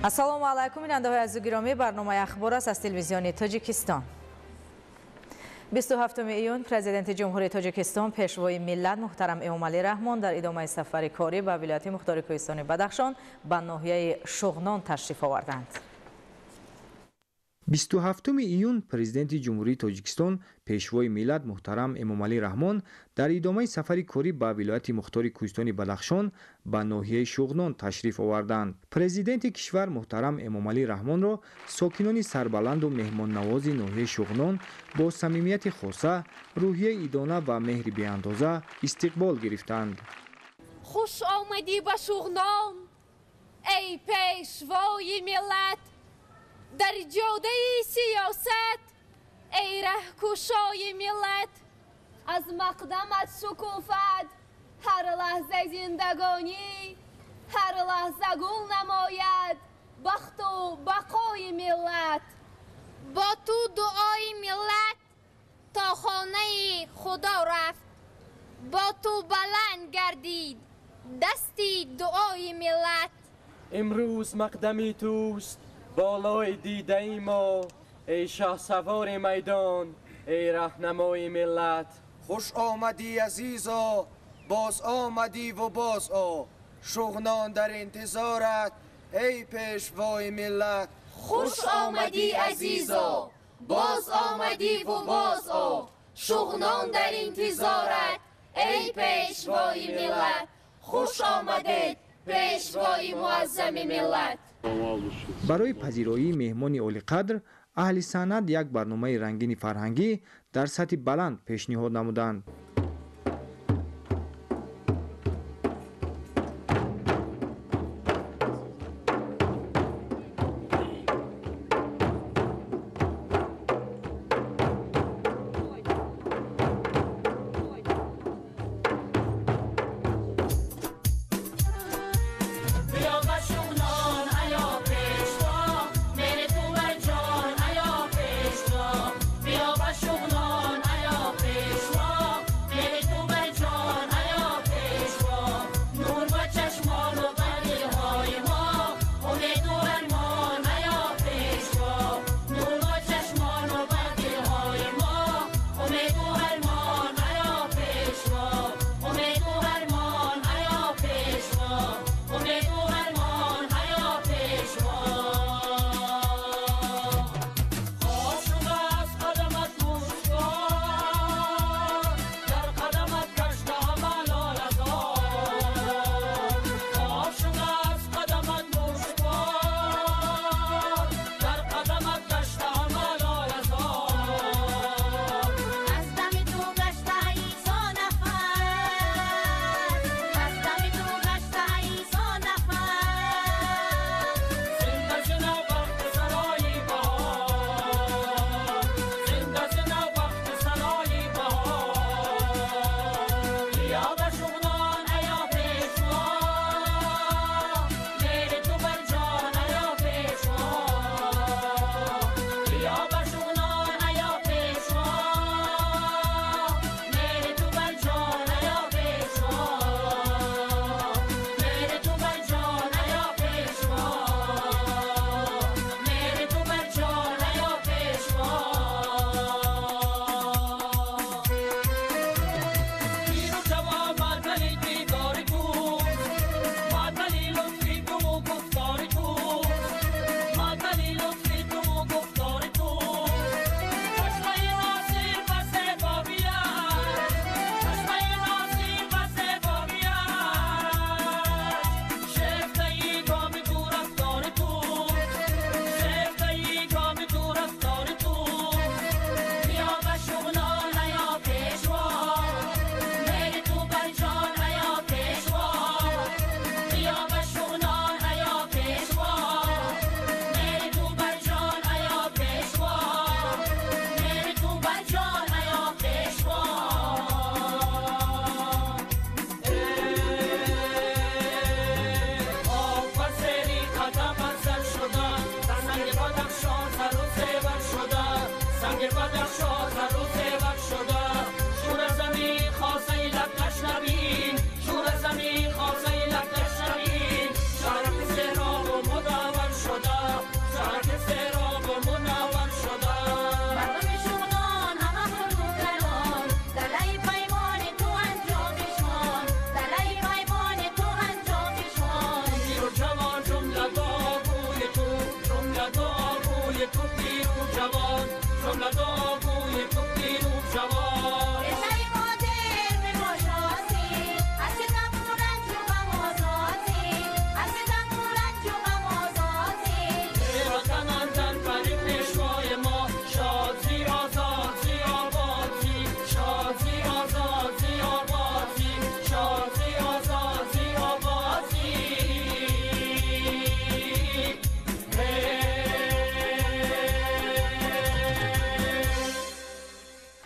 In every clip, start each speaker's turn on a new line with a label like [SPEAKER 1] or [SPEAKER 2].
[SPEAKER 1] السلام علیکم بیننده‌های عزیز گرامی، برنامه اخبار است از تلویزیون تاجیکستان. 27 ایون پرزیدنت جمهوری تاجیکستان پیشوای ملت محترم امامعلی رحمان در ادامه سفر کاری به ولایت مختار کوهستان بدخشان به ناحیه شغنان تشریف آوردند.
[SPEAKER 2] 27 ایون پرزیدنت جمهوری تاجیکستان پیشوای ملت محترم امامعلی رحمان در ادامه سفر کاری به ولایت مختار کوهستان بدخشان به ناحیه شغنان تشریف آوردند. پرزیدنت کشور محترم امامعلی رحمان را ساکنان سربلند و مهمان نواز ناحیه شغنان با صمیمیت خاصه، روحیه ایدانه و مهر بی‌اندازه استقبال گرفتند.
[SPEAKER 3] خوش آمدی به شغنان ای پیشوای ملت، در جاده سیاست ای رهکشای ملت. از مقدمت شکوفد هر لحظه زندگانی، هر لحظه گل نماید بخت و بقای ملت. با تو دعای ملت تا خانه خدا رفت، با تو بلند گردید دستی دعای ملت.
[SPEAKER 4] امروز مقدمی توست بالای دیده ما، ای شاه سوار میدان، ای رهنمای ملت.
[SPEAKER 5] خوش آمدی عزیزا، باز آمدی و باز شغنان در انتظارت ای پیشوای ملت.
[SPEAKER 3] خوش آمدی عزیزا، باز آمدی و باز شغنان در انتظارت ای پیشوای ملت. خوش آمدید پیشوای معظم ملت.
[SPEAKER 2] برای پذیرایی مهمان عالی قدر، اهل سند یک برنامه رنگین فرهنگی در سطح بلند پیشنهاد نمودند.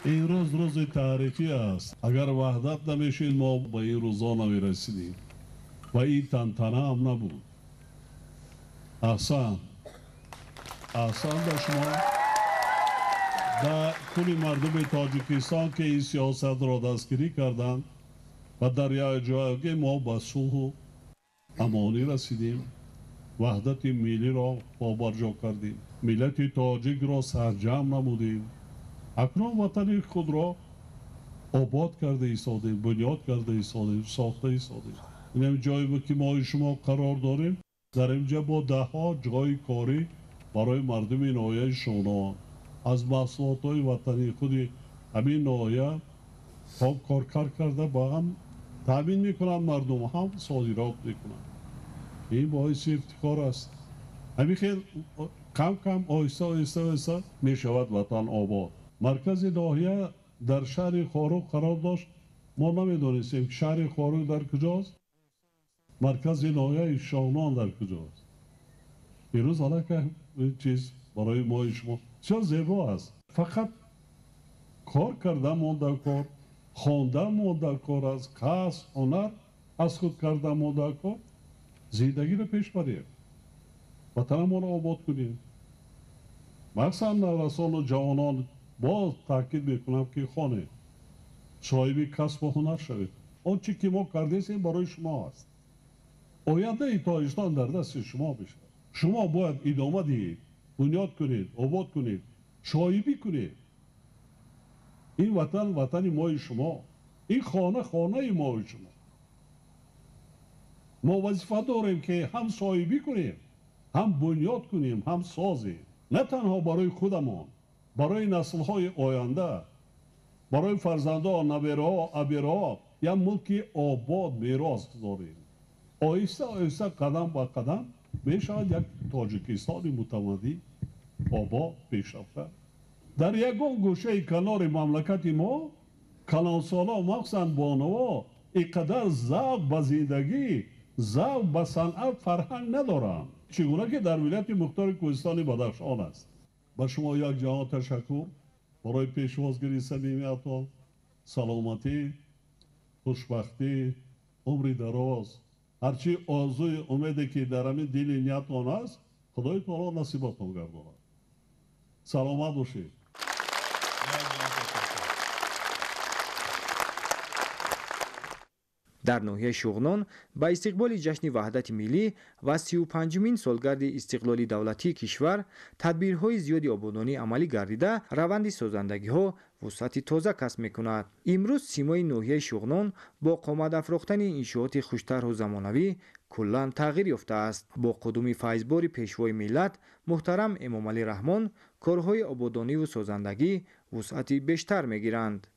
[SPEAKER 6] این روز تاریخی است. اگر وحدت نمیشید ما به این روزا نمیرسیدیم و این تنتنه هم نبود. احسان به شما و کلی مردم تاجیکستان که این سیاست را دستگیری کردند و در جایگاه ما به صلح و امانی رسیدیم. وحدت ملی را پابرجا کردیم. ملت تاجیک را سرجم نمودیم. اکنون وطن خود را آباد کرده ایستادیم، بنیاد کرده ایستادیم، ساخته ایستادیم. این جایی که ما شما قرار داریم، در اینجا با 10 جای کاری برای مردم ناحیه شغنان از محصولات های وطنی خود همین ناحیه کار کرده با هم تامین میکنن، مردم هم صادرات میکنن. این باعث افتخار است. همین خیلی کم آهسته میشود وطن آباد. مرکز ناحیه در شهر خاروق قرار داشت. ما نمیدونستیم شهر خاروق در کجاست، مرکز ناحیه شغنان در کجاست. امروز حالا که این چیز برای ما شما چه زیبا است. فقط کار کردن مونده کار، خواندن مونده کار است، کسب هنر از خود کردن مونده کار، زندگی رو پیش بریم، وطن ما رو آباد کنیم. مخصوصا نوجوانان و جوانان باز تاکید میکنم که خانه صاحب کسب و هنر شوید. اون چی که ما کردیم برای شما است. آینده تاجیکستان در دست شما بشه. شما باید ادامه دهید، بنیاد کنید، آباد کنید، شایبی کنید. این وطن ما شما، این خانه ما شما. ما وظیفه داریم که هم شایبی کنیم، هم بنیاد کنیم، هم سازیم. نه تنها برای خودمان، برای نسل‌های آینده، برای فرزندان، نوه‌ها، ابی‌ها، یا ملک آباد میراث داریم. آهسته قدم به قدم میشود یک تاجیکستان متمدن آباد پیشرفته. در یگان گوشه کنار مملکت ما کلانسالا مخصوصا بانوا اینقدر ذوق به زندگی، ذوق به صنعت، فرهنگ ندارند چگونه که در ولایت مختار کوهستان بدخشان است. با شما یک جهان تشکر برای پیشوازگیری صمیمیتان. سلامتی، خوشبختی، عمر دراز، هرچی آرزوی امیدی که در همین دل نیتان است خدای تعالی نصیبتان گرداند. سلامت باشید.
[SPEAKER 2] در ناحیه شغنان با استقبال جشن وحدت ملی و 35مین سالگرد استقلال دولتی کشور تدبیرهای زیادی آبادانی عملی گردیده روند سازندگی‌ها وسعت تازه کسب می‌کند. امروز سیمای ناحیه شغنان با قامت افروختن انشاءات خوشتر و زمانوی کلاً تغییر یافته است. با قدوم فیضبار پیشوای ملت محترم امامعلی رحمان کارهای آبادانی و سازندگی وسعت بیشتر می‌گیرند.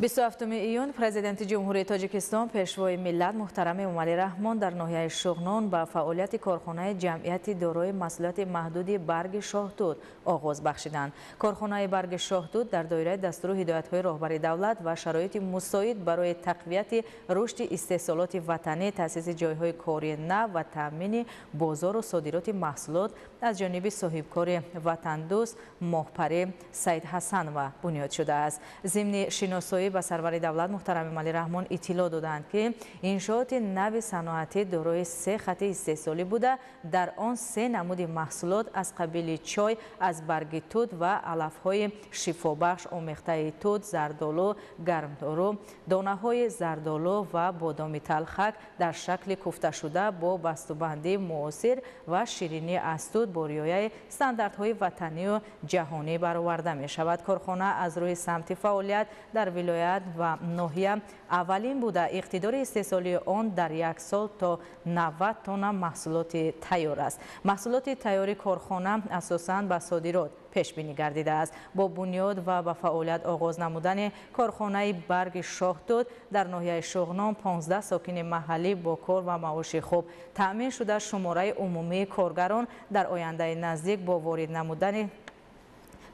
[SPEAKER 1] 27 ایون پرزیدنت جمهوری تاجیکستان پیشوای ملت محترم امامعلی رحمان در ناحیه شغنان با فعالیت کارخانه جمعیت دارای مسئولیت محدود برگ شاهدود آغاز بخشیدند. کارخانه برگ شاهدود در دایره دستور و هدایت‌های راهبر دولت و شرایط مساعد برای تقویت رشد استحصالات وطنی، تأسیس جایهای کاری نو و تامین بازار و صادرات محصولات از جانب صاحبکار وطن دوست ماهپری سید حسن و بنیاد شده است. ضمن شناسایی به سرور دولت محترم امامعلی رحمان اطلاع دادند که انشاءات نو صنعتی دارای 3 خط استحصالی بوده. در آن 3 نمود محصولات از قبیل چای از برگ توت و علف‌های شفابخش آمیخته توت، زردآلو، گرمدارو، دانه‌های زردآلو و بادام تلخک در شکل کوفته شده با بسته‌بندی معاصر و شیرینی استود با رعایت استانداردهای وطنی و جهانی برآورده می شود. کارخانه از روی سمت فعالیت در ولایت ولایت و ناحیه اولین بوده اقتدار استحصالی آن در یک سال تا 90 تن محصولات تیار است. محصولات تیار کارخانه اساساً به صادرات پیش بینی گردیده است. با بنیاد و به فعالیت آغاز نمودن کارخانه برگ شاهدود در ناحیه شغنان 15 ساکن محلی با کار و معاش خوب تأمین شده شماره عمومی کارگران در آینده نزدیک با وارد نمودن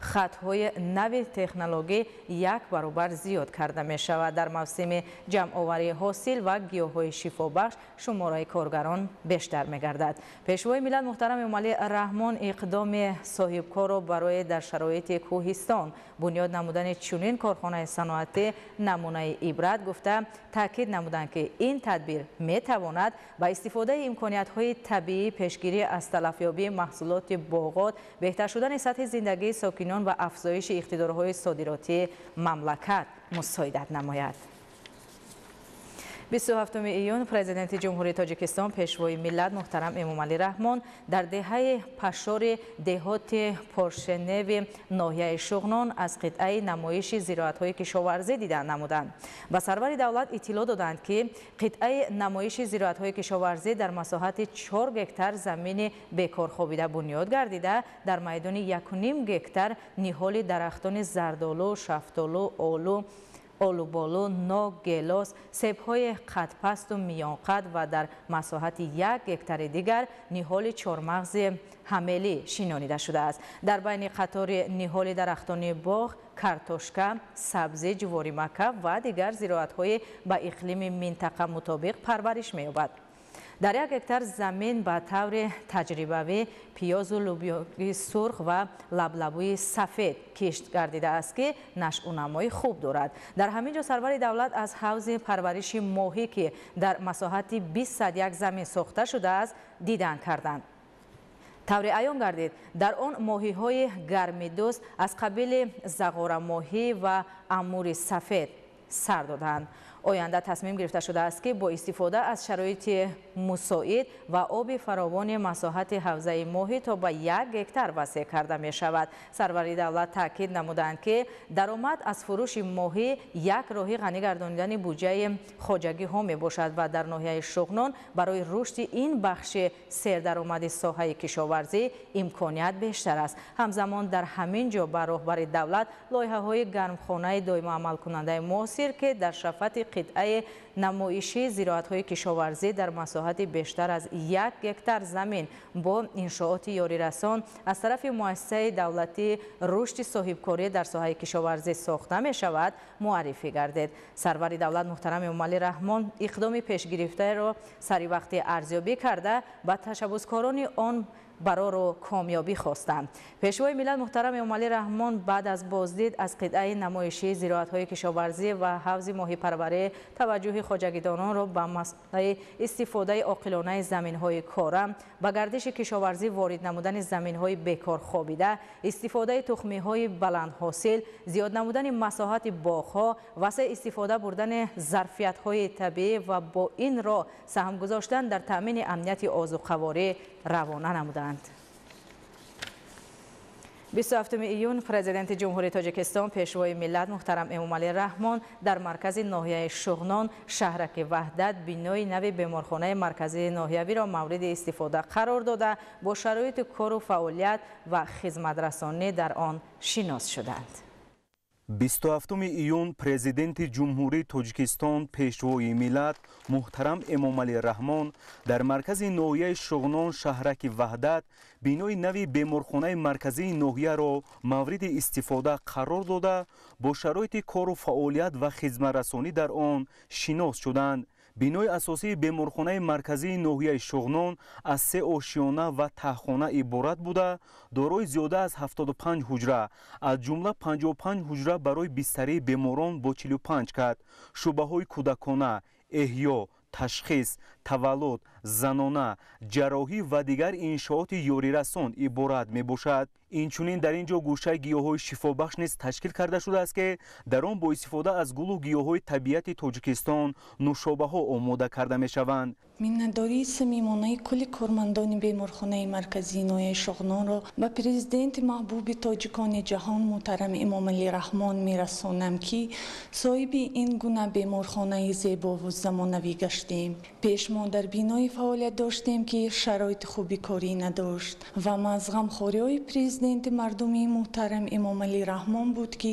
[SPEAKER 1] خطهای نوی تکنولوژی یک برابر زیاد کرده می شود. در موسم جمع آوری حاصل و گیاهای شفابخش شماره کارگران بیشتر می گردد. پیشوای ملت محترم امامعلی رحمان اقدام صاحبکار را برای در شرایط کوهستان بنیاد نمودن چنین کارخانه صنعتی نمونه عبرت گفته تاکید نمودند که این تدبیر می تواند با استفاده امکانیت های طبیعی پیشگیری از تلفیابی محصولات باغات، بهتر شدن سطح زندگی ساکنان و افزایش اقتدارهای صادراتی مملکت مساعدت نماید. 27 ایون پرزیدنت جمهوری تاجیکستان پیشوای ملت محترم امامعلی رحمان در دهه پشار دهات پرشنو ناحیه شغنان از قطعه نمایش زراعت‌های کشاورزی دیدن نمودند. با سرور دولت اطلاع دادند که قطعه نمایش زراعت‌های کشاورزی در مساحت 4 گکتار زمین بیکار خوابیده بنیاد گردیده در میدان 1.5 گکتار نهال درختان زردآلو، شفتالو، آلوبالو، ناگ، گیلاس، سیب‌های قد پست و میان قد و در مساحت 1 گکتار دیگر نهال چهارمغز هملی شنانیده شده است. در بین قطار نهال درختان باغ، کارتوشکا، سبزی، جواری مکه و دیگر زراعت‌های با اقلیم منطقه مطابق پرورش می‌یابد. در 1 گکتار زمین به طور تجربوی پیاز و لوبیای سرخ و لبلبوی سفید کشت گردیده است که نشأ و نمای خوب دارد. در همین جا سرور دولت از حوض پرورش ماهی که در مساحت 21 زمین ساخته شده است دیدن کردند. طور عیان گردید در آن ماهی‌های گرمیدوز از قبیل زغار ماهی و امور سفید سر دادند. آینده تصمیم گرفته شده است که با استفاده از شرایط مساعد و آب فراوان مساحت حوزه ماهی تا به 1 گکتار وسیع کرده می شود. سرور دولت تاکید نمودند که درآمد از فروش ماهی یک راه غنی گردانیدن بودجه خواجگی ها می باشد و در ناحیه شغنان برای رشد این بخش سردرآمد ساحه کشاورزی امکانیت بیشتر است. همزمان در همین جا بر راهبر دولت لایحه های گرمخانه دائم عمل کننده معاصر که در شفت قطعه نمایشی زراعت‌های کشاورزی در مساحت بیشتر از 1 گکتار زمین با انشاءات یاری رسان از طرف مؤسسه دولتی رشد صاحبکاری در ساحه کشاورزی ساخته می شود معرفی گردید. سرور دولت محترم امامعلی رحمان اقدام پیش گرفته را سری وقت ارزیابی کرده با تشبثکاران آن برای رو کامیابی خواستند. پیشوای ملت محترم امامعلی رحمان بعد از بازدید از قطعه نمایشی زراعت‌های کشاورزی و حوض ماهی پروری توجه خواجگیدانان را به مسئله استفاده عاقلانه زمین‌های کارم، به گردش کشاورزی وارد نمودن زمین‌های بیکار خوابیده، استفاده تخمی‌های بلند حاصل، زیاد نمودن مساحت باغ‌ها، وسع استفاده بردن ظرفیت‌های طبیعی و با این را سهم گذاشتن در تأمین امنیت آذوقه‌واری روانه نمودند. 27 ایون پرزیدنت جمهوری تاجیکستان پیشوای ملت محترم امامعلی رحمان در مرکز ناحیه شغنان شهرک وحدت بینای نوی بیمارخانه مرکزی ناحیوی را مورد استفاده قرار داده با شرایط کار و فعالیت و خدمت رسانی در آن شناس شدند.
[SPEAKER 7] 27 ایون پرزیدنت جمهوری تاجیکستان پیشوای ملت محترم امامعلی رحمان در مرکز ناحیه شغنان شهرک وحدت بینای نوی بیمارخانه مرکزی ناحیه را مورد استفاده قرار داده با شرایط کار و فعالیت و خدمت رسانی در آن شناس شدند. بینای اساسی بیمارخانه مرکزی ناحیه شغنان از 3 آشیانه و تهخانه عبارت بوده دارای زیاده از 75 حجره از جمله 55 حجره برای بستری بیماران با 45 کت، شعبه های کودکانه، احیا، تشخیص، تولد، занона, ҷарроҳӣ ва дигар иншооти ёрирасон иборат мебошад. инчунин дар ин ҷо гӯшаи гиёҳҳои шифобахш низ ташкил карда шудааст ки дар он бо истифода аз гулу гиёҳҳои табиати Тоҷикистон нӯшобаҳо омода карда мешаванд.
[SPEAKER 8] миннатдории самимонаи кулли кормандони беморхонаи марказии ноҳияи Шуғнонро ба президенти маҳбуби тоҷикони ҷаҳон муҳтарам Эмомалӣ Раҳмон мерасонам ки соҳиби ин гуна беморхонаи зебову замонавӣ гаштем. пеш мо дар биное фаъолият доштем ки шароити хуби корӣ надошт ва аз ғамхориҳои президенти мардуми муҳтарам Эмомалӣ Раҳмон буд ки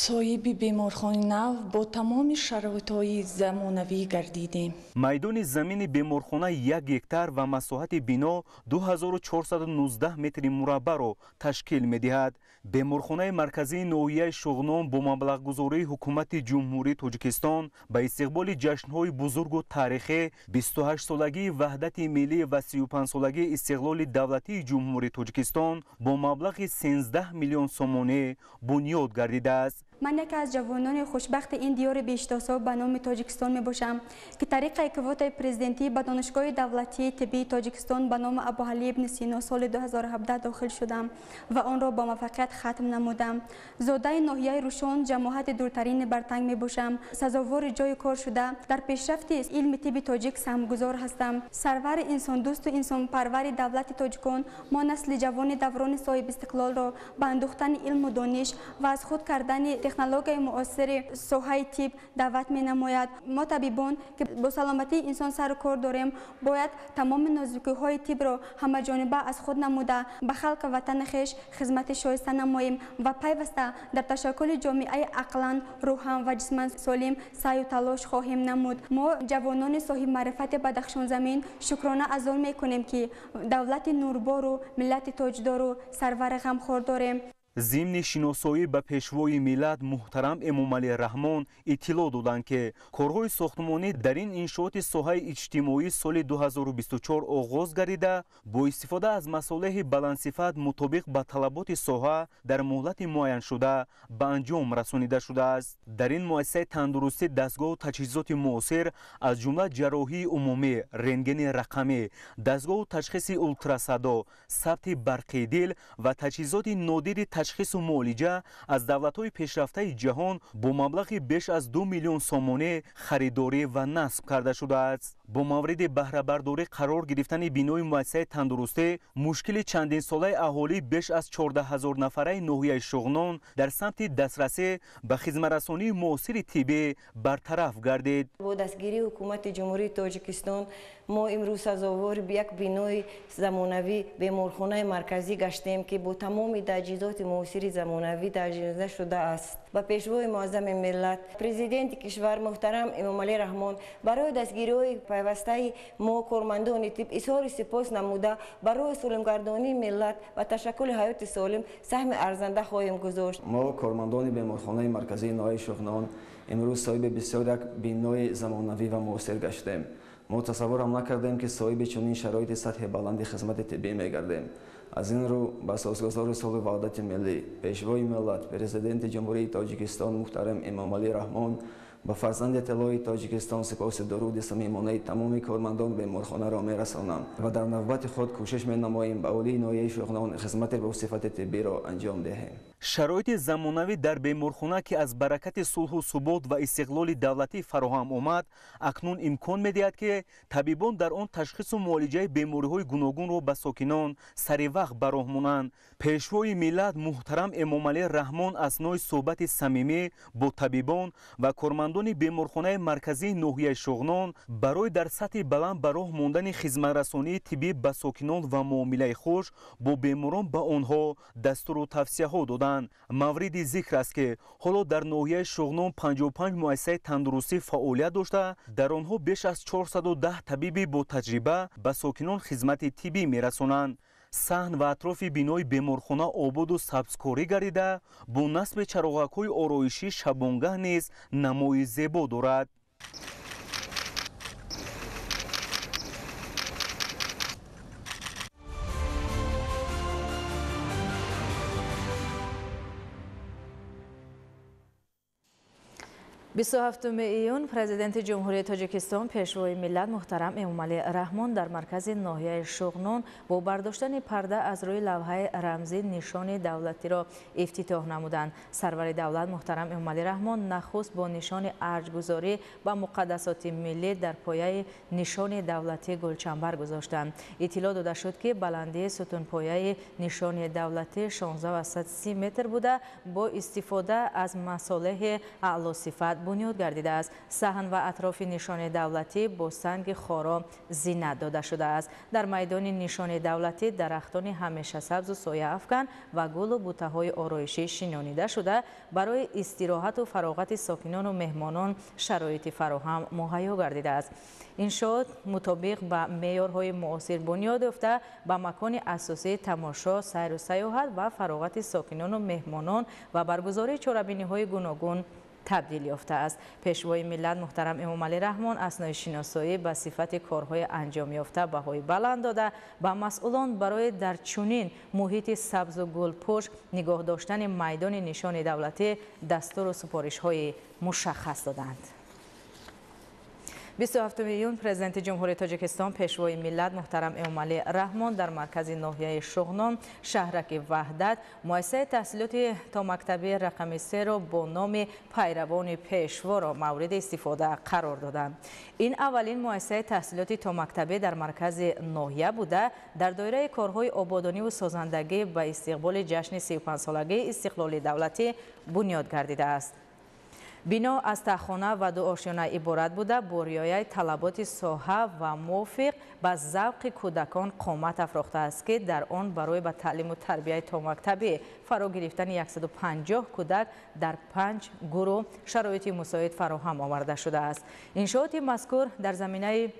[SPEAKER 8] соҳиби беморхонаи нав бо тамоми шароитҳои замонавӣ гардидем.
[SPEAKER 7] майдони замини беморхона 1 гектар ва масоҳати бино 2419 метри мураббаъро ташкил медиҳад. беморхонаи марказии ноҳияи Шуғнон бо маблағгузории ҳукумати ҷумҳурии Тоҷикистон ба истиқболи ҷашнҳои бузургу таърихӣ 28-солагии ваҳдати миллӣ ва 35-солагии истиқлоли давлатии ҷумҳурии Тоҷикистон бо маблағи 13 миллион сомонӣ бунёд гардидааст.
[SPEAKER 9] من یکی از جوانان خوشبخت این دیار بیشتاسا به نام تاجیکستان می باشم که طریق کوت پرزیدنتی به دانشگاه دولتی طبی تاجیکستان به نام ابوعلی ابن سینا سال 2017 داخل شدم و آن را با موفقیت ختم نمودم. زاده ناحیه روشن جماعت دورترین برتنگ می باشم. سزاوار جای کار شده در پیشرفت علم طب تاجیک سهمگذار هستم. سرور انسان دوست و انسان پرور دولت تاجیکان ما نسل جوان دوران صاحب استقلال را به اندوختن علم و دانش و از خود کردن تکنولوژی معاصر ساحه طب دعوت می نماید. ما طبیبان که با سلامتی انسان سر و کار داریم باید تمام نازکی‌های طب را همه جانبه از خود نموده به خلق وطن خویش خدمت شایسته نماییم و پیوسته در تشکل جامعه عقلاً روحاً و جسماً سالم سعی و تلاش خواهیم نمود. ما جوانان صاحب معرفت بدخشان زمین شکرانه اذعان می کنیم که دولت نوربار و ملت تاجدار و سرور غمخوار داریم.
[SPEAKER 7] ضمن شناسایی به پیشوای ملت محترم امامعلی رحمان اطلاع دادند که کارهای ساختمانی در این انشاءات ساحه اجتماعی سال 2024 آغاز گردیده با استفاده از مصالح بلندصفت مطابق به طلبات ساحه در مهلت معین شده به انجام رسانیده شده است. در این مؤسسه تندرستی دستگاه و تجهیزات معاصر از جمله جراحی عمومی، رنتگن رقمی، دستگاه و تشخیص اولتراسادا، ثبت برقی دل و تجهیزات نادر تشخیص و معالجه از دولت‌های پیشرفته جهان با مبلغی بیش از 2 میلیون سامانه خریداری و نصب کرده شده است. با مورد بهره برداری قرار گرفتن بینای مؤسسه تندرستی مشکل چندین ساله اهالی بیش از 14,000 نفره ناحیه شغنان در سمت دسترسی به خدمت‌رسانی معاصر طبی برطرف گردید.
[SPEAKER 10] با دستگیری حکومت جمهوری تاجیکستان ما امروز سزاوار به یک بینای زمانوی بیمارخانه مرکزی گشتیم که با تمام تجهیزات معاصر زمانوی تجهیزاته شده است. با پیشوای معظم ملت پرزیدنت کشور محترم امامعلی رحمان برای دستگیری پیوسته ما کارمندان طب اظهار سپاس نموده برای سالمگردانی ملت و تشکل حیات سالم سهم ارزنده خواهیم گذاشت.
[SPEAKER 11] ما کارمندان بیمارخانه مرکزی ناحیه شغنان امروز صاحب بسیار یک بینای زمانوی و معاصر گشتیم. ما تصور هم نکردیم که صاحب چنین شرایط سطح بلند خدمت طبی میگردیم. از این رو با سازگزار صلح وحدت ملی پیشوای ملت پرزیدنت جمهوری تاجیکستان محترم امامعلی رحمان با فرزند طلای تاجیکستان سپاس درود صمیمانه تمام کارمندان بیمارخانه را میرسانم و در نوبت خود کوشش می‌نماییم به اهالی ناحیه شغنان خدمت با صفت طبی را انجام دهیم.
[SPEAKER 7] شرایط زمانوی در بیمارخانه که از برکت صلح و ثبات و استقلال دولتی فراهم آمد اکنون امکان می‌دهد که طبیبان در آن تشخیص و معالجه بیماری‌های گوناگون را به ساکنان سریع وقت براهمونند. پیشوای ملت محترم امامعلی رحمان اثنای صحبت صمیمی با طبیبان و کارمندان بیمارخانه مرکزی ناحیه شغنان برای در سطح بلند به راه ماندن خدمت‌رسانی طبی به ساکنان و معامله خوش با بیماران به آنها دستور و توصیه‌ها دادند. مورد ذکر است که حالا در ناحیه شغنان 55 مؤسسه تندرستی فعالیت داشته در آنها بیش از 410 طبیب با تجربه به ساکنان خدمت طبی می‌رسانند. صحن و اطراف بینای بیمارخانه آباد و سبزکاری گردیده با نصب چراغک‌های آرایشی شبانگاه نیز نمای زیبا دارد.
[SPEAKER 1] 27 ایون پرزیدنت جمهوری تاجیکستان پیشوای ملت محترم امامعلی رحمان در مرکز ناحیه شغنون با برداشتن پرده از روی لوحه رمزی نشان دولتی را افتتاح نمودند. سرور دولت محترم امامعلی رحمان نخست با نشان ارجگذاری و مقدسات ملی در پایه نشان دولتی گلچنبر گذاشتند. اطلاع داده شد که بلندی ستون پایه نشان دولتی 16.30 متر بوده با استفاده از مصالح اعلی صفت بنیاد گردیده است. صحن و اطراف نشان دولتی با سنگ خارا زینت داده شده است. در میدان نشان دولتی درختان همیشه سبز و سایه افکن و گل و بوته‌های آرایشی شنیده شده برای استراحت و فراغت ساکنان و مهمانان شرایط فراهم مهیا گردیده است. انشاءات مطابق با معیارهای معاصر بنیاد یافته به مکان اساسی تماشا، سیر و سیاحت و فراغت ساکنان و مهمانان و برگزاری چهاربینی‌های گوناگون تبدیل یافته است. پیشوای ملت محترم امامعلی رحمان اثنای شناسایی به صفت کارهای انجام یافته بهای بلند داده به مسئولان برای در چنین محیط سبز و گلپوش نگاه داشتن میدان نشان دولتی دستور و سپارش‌های مشخص دادند. 27 ایون پرزیدنت جمهوری تاجیکستان پیشوای ملت محترم امامعلی رحمان در مرکز ناحیه شغنون شهرک وحدت مؤسسه تحصیلاتی تا مکتبی رقم 3 را با نام پیروان پیشوا را مورد استفاده قرار دادند. این اولین مؤسسه تحصیلاتی تا مکتبی در مرکز ناحیه بوده در دایره کارهای آبادانی و سازندگی به استقبال جشن 35 سالگی استقلال دولتی بنیاد گردیده است. بنا از تخانه و دو آشیانه عبارت بوده با رعایت طلبات ساحه و موافق به ذوق کودکان قامت افراخته است که در آن برای به تعلیم و تربیت تا مکتبی فرا گرفتن 150 کودک در 5 گروه شرایط مساعد فراهم آورده شده است. انشاءات مذکور در زمینه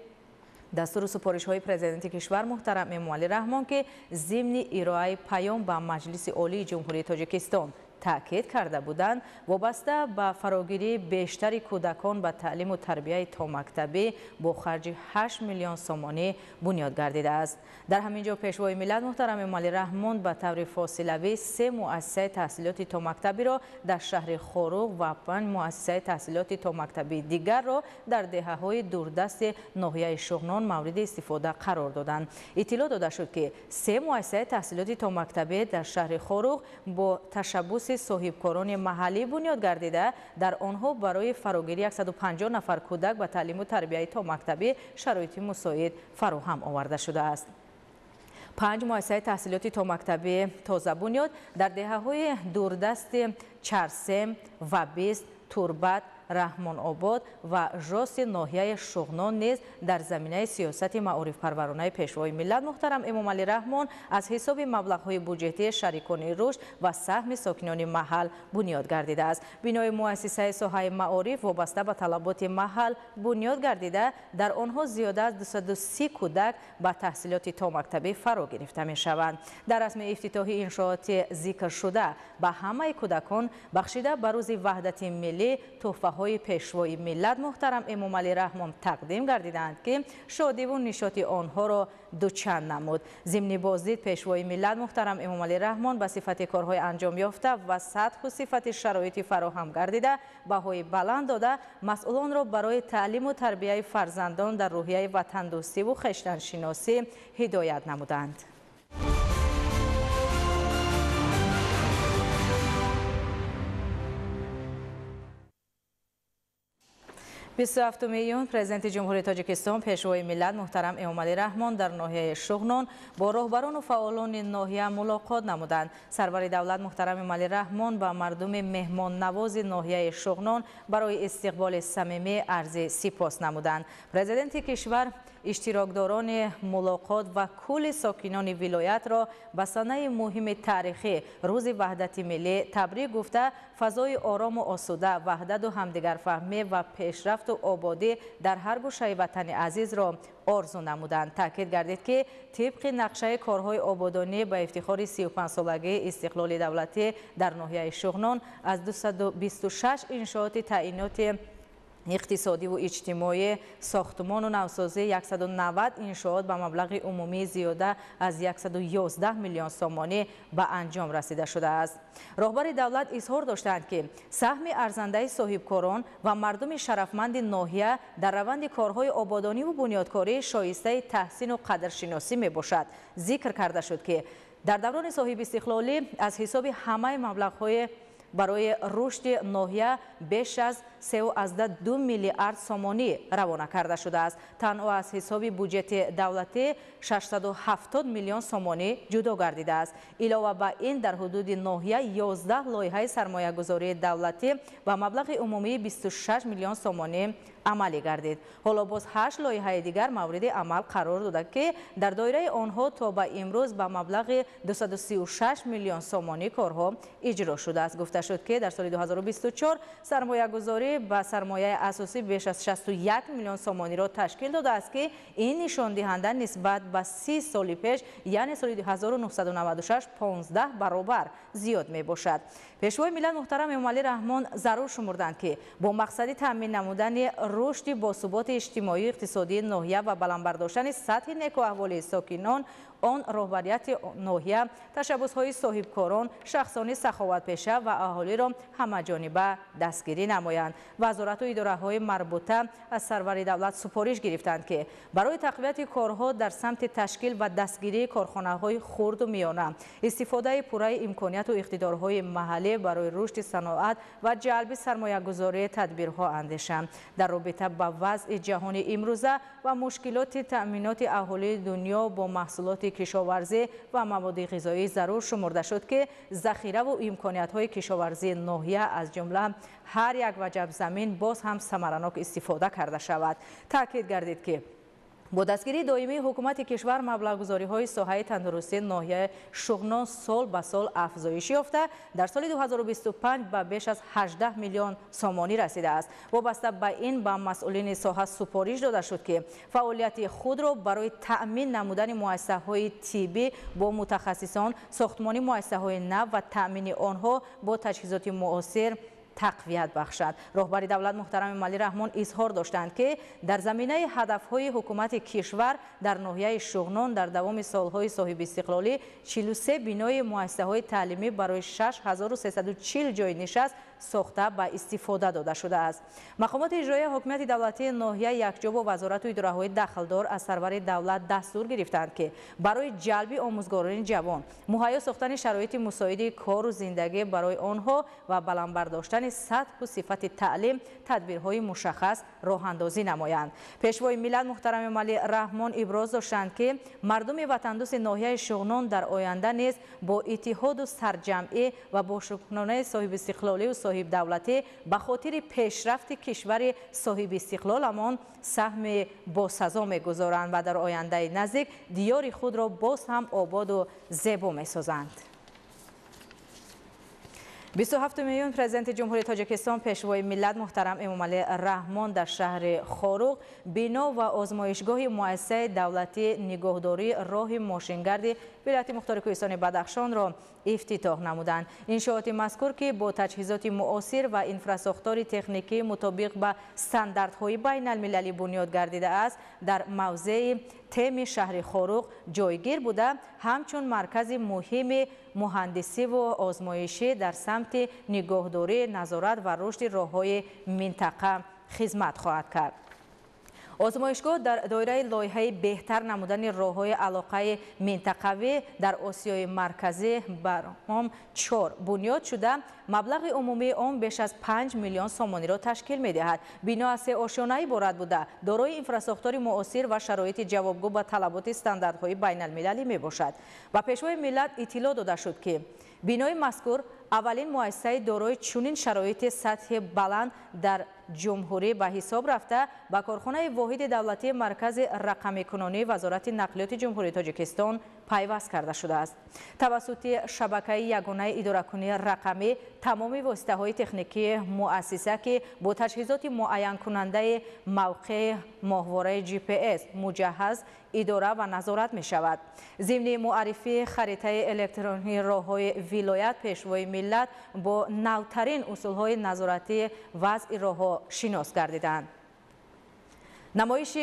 [SPEAKER 1] دستور و سپارش‌های پرزیدنت کشور محترم امامعلی رحمان که ضمن ارائه پیام به مجلس عالی جمهوری تاجیکستان تاکید کرده بودند وابسته به فراگیری بیشتر کودکان به تعلیم و تربیت تا مکتبی با خرج 8 میلیون سومانی بنیاد گردیده است. در همین جا پیشوای ملت محترم امامعلی رحمان به طور فاصلوی 3 مؤسسه تحصیلاتی تا مکتبی را در شهر خاروق و 5 مؤسسه تحصیلاتی تا مکتبی دیگر را در دهه‌های دوردست ناحیه شغنان مورد استفاده قرار دادند. اطلاع داده شد که 3 مؤسسه تحصیلاتی تا مکتبی در شهر خاروق با تشبث صاحبکاران محلی بنیاد گردیده در آنها برای فراگیری 150 نفر کودک به تعلیم و تربیت تا مکتبی شرایط مساعد فراهم آورده شده است. 5 مؤسسه تحصیلاتی تا مکتبی تازه بنیاد در دهه‌های دوردست چرسم و بیست، تربت، رحمان آباد و راست ناحیه شغنان نیز در زمینه سیاست معارف پرورانه پیشوای ملت محترم امامعلی رحمان از حساب مبلغ‌های بودجتی شریکان رشد و سهم ساکنان محل بنیاد گردیده است. بنای مؤسسه ساحه معارف وابسته به طلبات محل بنیاد گردیده در آنها زیاده از 230 کودک به تحصیلات تا مکتبی فرا گرفته می‌شوند. در رسم افتتاحی انشاءات ذکر شده به همه کودکان بخشیده به روز وحدت ملی تحفه های پیشوای ملت محترم امامعلی رحمان تقدیم گردیدند که شادی و نشاط آنها را دوچند نمود. ضمن بازدید پیشوای ملت محترم امامعلی رحمان به صفت کارهای انجام یافته و سطح و صفت شرایط فراهم گردیده بهای بلند داده مسئولان را برای تعلیم و تربیت فرزندان در روحیه وطن دوستی و خویشتن شناسی هدایت نمودند. 27 ایون پرزیدنت جمهوری تاجیکستان پیشوای ملت محترم امامعلی رحمان در ناحیه شغنان با راهبران و فعالان ناحیه ملاقات نمودند. سرور دولت محترم امامعلی رحمان با مردم مهمان نواز ناحیه شغنان برای استقبال صمیمی عرض سپاس نمودند. پرزیدنت کشور اشتراکداران ملاقات و کل ساکنان ولایت را به سنه مهم تاریخی روز وحدت ملی تبریک گفته فضای آرام و آسوده، وحدت و همدیگر فهمی و پیشرفت و آبادی در هر گوشه وطن عزیز را آرزو نمودند. تاکید گردید که طبق نقشه کارهای آبادانی به افتخار 35 سالگی استقلال دولتی در ناحیه شغنان از 226 انشاءات تعیینات اقتصادی و اجتماعی، ساختمان و نوسازی 190 انشاءات با مبلغ عمومی زیاده از 111 میلیون سومانی به انجام رسیده شده است. رهبر دولت اظهار داشتند که سهم ارزنده صاحبکاران و مردم شرفمند ناحیه در روند کارهای آبادانی و بنیادکاری شایسته تحسین و قدرشناسی می باشد. ذکر کرده شد که در دوران صاحب استقلالی از حساب همه مبلغ‌های برای رشد ناحیه بیش از 3.2 میلیارد سومانی روانه کرده شده است. تنها از حساب بودجت دولتی 670 میلیون سومانی جدا گردیده است. علاوه بر این در حدود ناحیه 11 لایحه سرمایه‌گذاری دولتی و مبلغ عمومی 26 میلیون سومانی عملی گردید. حالا باز 8 لایحه دیگر مورد عمل قرار داده که در دایره آنها تا به امروز به مبلغ 236 میلیون سومانی کارها اجرا شده است. گفته شد که در سال 2024 سرمایه‌گذاری به سرمایه اساسی بیش از 61 میلیون سومانی را تشکیل داده است که این نشان دهنده نسبت به 30 سال پیش یعنی سال 1996 15 برابر زیاد می باشد. پیشوای ملت محترم امامعلی رحمان ضرور شمردند که با مقصد تامین نمودن رشد باثبات اجتماعی اقتصادی ناحیه و بلند برداشتن سطح نیک و احوال ساکنان آن رهبریت ناحیه تشبس‌های صاحبکاران شخصان سخاوت‌پیشه و اهالی را همه‌جانبه دستگیری نمایند. وزارت و اداره‌های مربوطه از سرور دولت سفارش گرفتند که برای تقویت کارها در سمت تشکیل و دستگیری کارخانه‌های خرد و میانه استفاده پوره امکانات و اقتدارهای محلی برای رشد صنعت و جلب سرمایه‌گذاری تدبیرها اندیشند. در رابطه با وضع جهان امروزه و مشکلات تأمینات اهالی دنیا با محصولات کشاورزی و مواد غذایی ضرور شمرده شد که ذخیره و امکانیت‌های کشاورزی ناحیه از جمله هر یک وجب زمین باز هم ثمرناک استفاده کرده شود. تاکید گردید که با دستگیری دائمی حکومت کشور مبلغ‌گذاری‌های ساحه تندرستی ناحیه شغنان سال به سال افزایش یافته در سال 2025 به بیش از 18 میلیون سومانی رسیده است. وابسته به این به مسئولین ساحه سفارش داده شد که فعالیت خود را برای تأمین نمودن مؤسسه‌های طبی با متخصصان، ساختمانی مؤسسه‌های نو و تأمین آنها با تجهیزات معاصر تقویت بخشد. رهبر دولت محترم امامعلی رحمان اظهار داشتند که در زمینه هدفهای حکومت کشور در ناحیه شغنان در دوام سالهای صاحب استقلالی 43 بینای مؤسسه‌های تعلیمی برای 6340 جای نشست ساخته به استفاده داده شده است. مقامات اجرایی حکومت دولتی ناحیه یکجا با وزارت و اداره‌های دخلدار از سرور دولت دستور گرفتند که برای جلب آموزگاران جوان مهیا ساختن شرایط مساعد کار و زندگی برای آنها و بلند برداشتن سطح و صفت تعلیم تدبیرهای مشخص راه اندازی نمایند. پیشوای ملت محترم امامعلی رحمان ابراز داشتند که مردم وطندوست ناحیه شغنان در آینده نیز با اتحاد و سرجمعی و با شکرانه صاحب استقلالی و صاحب دولتی به خاطر پیشرفت کشور صاحب استقلالمان سهم باسزا می‌گذارند و در آینده نزدیک دیار خود را باز هم آباد و زیبا می‌سازند. 27 میلیون پرزیدنت جمهوری تاجیکستان پیشوای ملت محترم امامعلی رحمان در شهر خاروق بنا و آزمایشگاه مؤسسه دولتی نگهداری راه ماشینگرد ولایت مختار کوهستان بدخشان را افتتاح نمودند. انشاءات مذکور که با تجهیزات معاصر و انفراساختار تکنیکی مطابق به استانداردهای بین المللی بنیاد گردیده است در موضع تیم شهر خاروق جایگیر بوده، همچون مرکز مهم مهندسی و آزمایشی در سمت نگهداری، نظارت و رشد راه‌های منطقه خدمت خواهد کرد. آزمایشگاه در دایره لایحه بهتر نمودن راه‌های علاقه منطقوی در آسیای مرکزی برنامه 4 بنیاد شده، مبلغ عمومی آن بیش از 5 میلیون سومانی را تشکیل می‌دهد. بنا از 3 آشیانه عبارت بوده، دارای انفراساختار معاصر و شرایط جوابگو به طلبات استانداردهای بین المللی میباشد. و پیشوای ملت اطلاع داده شد که بنای مذکور اولین مؤسسه دارای چنین شرایط سطح بلند در جمهوری به حساب رفته با کارخانه واحد دولتی مرکز رقمی کنونی وزارت نقلیات جمهوری تاجیکستان پیوست کرده شده است. توسط شبکه یگانه اداره‌کنی رقمی تمام واسطه‌های تکنیکی مؤسسه که با تجهیزات معین کننده موقع ماهواره GPS مجهز اداره و نظارت می شود. ضمن معرفی خریطه الکترونیکی راه‌های ولایت، پیشوای ملت با نوترین اصول‌های نظارتی وضع راه‌ها شناس گردیدند. نمایش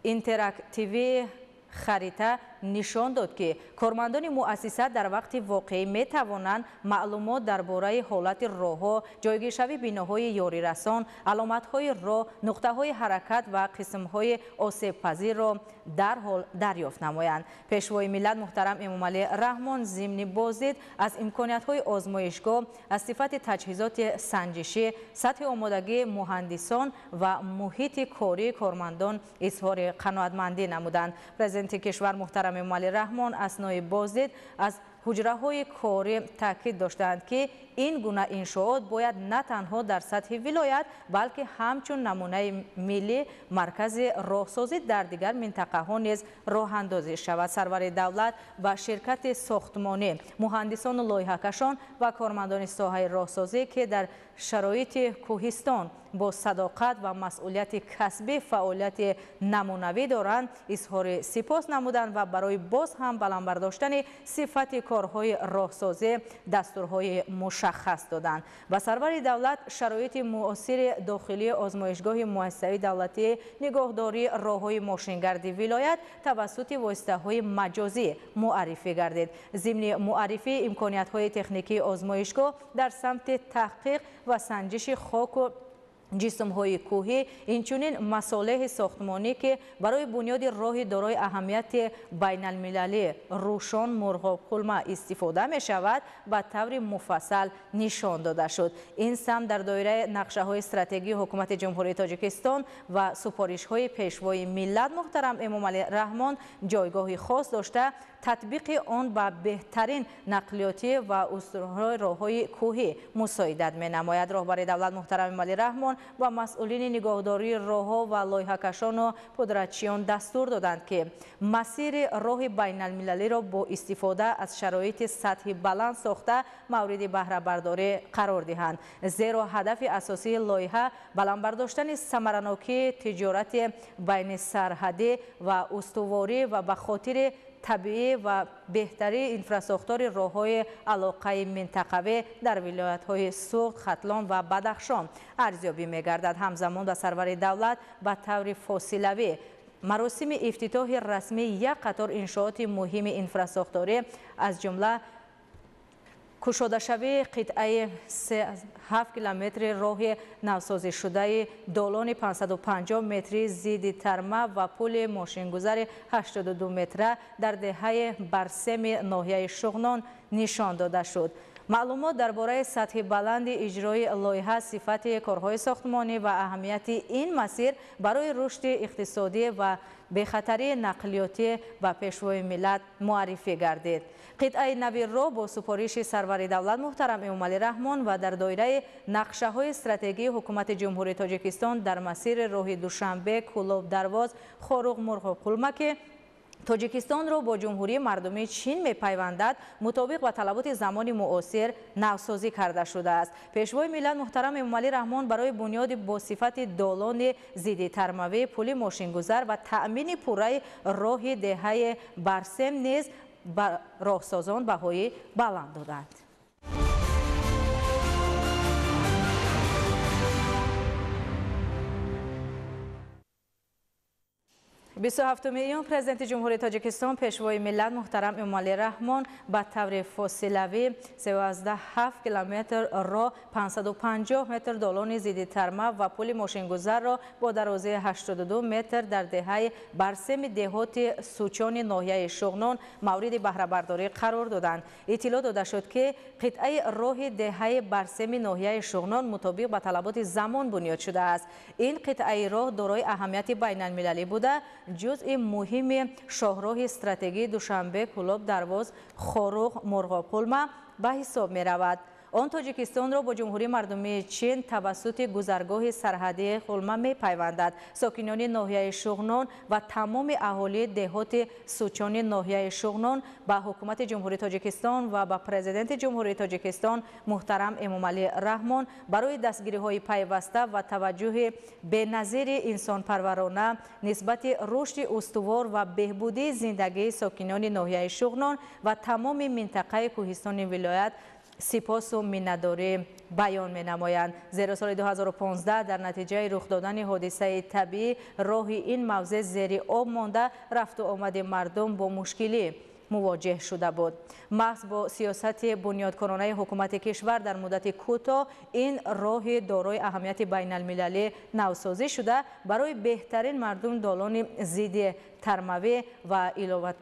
[SPEAKER 1] اینتراکتیوی خریطه نشان داد که کارمندان مؤسسه در وقت واقعی می توانند معلومات درباره حالت راه‌ها، جایگیری بیناهای یاری رسان، علامت‌های راه، نقطه‌های حرکت و قسم‌های آسیب‌پذیر را در حال دریافت نمایند. پیشوای ملت محترم امامعلی رحمان ضمن بازدید از امکانیت‌های آزمایشگاه، از صفت تجهیزات سنجشی، سطح آمادگی مهندسان و محیط کاری کارمندان اظهار قناعتمندی نمودند. پرزیدنت کشور محترم امامعلی رحمان اثنای بازدید از حجره‌های کاری تاکید داشتند که این گونه انشاءات باید نه تنها در سطح ولایت بلکه همچون نمونه ملی مرکز راهسازی در دیگر منطقه‌ها نیز راه اندازی شود. سرور دولت و شرکت ساختمانی، مهندسان و لایحه‌کشان و کارمندان ساحه راهسازی که در شرایط کوهستان با صداقت و مسئولیت کسبی فعالیت نمونوی دارند اظهار سپاس نمودند و برای باز هم بلند برداشتن صفت کارهای راهسازی دستورهای مشخص دادند. و سرور دولت شرایط معاصر داخلی آزمایشگاه مؤسسه دولتی نگهداری راههای ماشینگردی ولایت توسط واسطه‌های مجازی معرفی گردید. ضمن معرفی امکانیت‌های تکنیکی آزمایشگاه در سمت تحقیق و سنجش خاک و جسم‌های کوهی، اینچنین مصالح ساختمانی که برای بنیاد راه دارای اهمیت بین المللی روشان مرغاب کلمه استفاده می شود به طور مفصل نشان داده شد. این سمت در دایره نقشه‌های استراتژی حکومت جمهوری تاجیکستان و سفارش‌های پیشوای ملت محترم امامعلی رحمان جایگاه خاص داشته تطبیق آن به بهترین نقلیاتی و اسطورهای راه‌های کوهی مساعدت می‌نماید. رهبر دولت محترم امامعلی رحمان و مسئولین نگهداری راه‌ها و لایحه‌کشان و قدرتچیان دستور دادند که مسیر راه بین المللی را با استفاده از شرایط سطح بلند ساخته مورد بهره برداری قرار دهند، زیرا هدف اساسی لایحه بلند برداشتن ثمره‌ناکی تجارت بین سرحدی و استواری و به خاطر طبیعی و بهتری انفراساختار راه‌های علاقه منطقوی در ولایت‌های سوخت، ختلان و بدخشان ارزیابی می‌گردد. همزمان به سرور دولت به طور فاصله‌ای مراسم افتتاح رسمی یک قطار انشاءات مهم انفراساختاری از جمله کشاده شوی قطعه 7 کیلومتر راه نوسازی شده دالان 550 متری ضد ترمه و پل ماشینگذار 82 متره در دهه برسم ناحیه شغنان نشان داده شد. معلومات درباره سطح بلند اجرای لایحه، صفت کارهای ساختمانی و اهمیت این مسیر برای رشد اقتصادی و بخطری نقلیاتی و پیشوای ملت معرفی گردید. قطعه نوی را با سفارش سرور دولت محترم امامعلی رحمان و در دایره نقشه‌های استراتژی حکومت جمهوری تاجیکستان در مسیر راه دوشنبه کلوب درواز خاروق مرغاب کلمه که تاجیکستان را با جمهوری مردمی چین می‌پیوندد مطابق با طلبات زمان معاصر نوسازی کرده شده است. پیشوای ملت محترم امامعلی رحمان برای بنیاد با صفت دالان ضد ترموی، پل ماشینگذار و تأمین پوره راه دهه برسم نیز به راهسازان بهای بلند دادند. 27 میلیون پرزیدنت جمهوری تاجیکستان پیشوای ملت محترم امامعلی رحمان به طور فاصله‌ای 137 کیلومتر راه، 550 متر دالان ضد ترمه و پل ماشینگذار را با درازی 82 متر در دهه برسم دهات سوچان ناحیه شغنان مورد بهره برداری قرار دادند. اطلاع داده شد که قطعه راه دهه برسم ناحیه شغنان مطابق با طلبات زمان بنیاد شده است. این قطعه راه دارای اهمیت بین المللی بوده جزء مهم شاهراه استراتژی دوشنبه کلوب درواز خاروق مرغاب کلمه به حساب می رود. آن تاجیکستان را با جمهوری مردمی چین توسط گذرگاه سرحدی خلمه می‌پیوندد. ساکنان ناحیه شغنان و تمام اهالی دهات سوچان ناحیه شغنان با حکومت جمهوری تاجیکستان و با پرزیدنت جمهوری تاجیکستان محترم امامعلی رحمان برای دستگیری‌های پیوسته و توجه بی‌نظیر انسان‌پرورانه نسبت رشد استوار و بهبودی زندگی ساکنان ناحیه شغنان و تمام منطقه کوهستان ولایت سپاس و منتداری بیان می نمایند. زیرا سال 2015 در نتیجه رخ دادن حادثه طبیعی راه این موضع زیر آب مانده رفت و آمد مردم با مشکلی مواجه شده بود. محض با سیاست بنیادکارانه حکومت کشور در مدت کوتاه این راه دارای اهمیت بین المللی نوسازی شده برای بهترین مردم دالان ضد ترموی و علاوه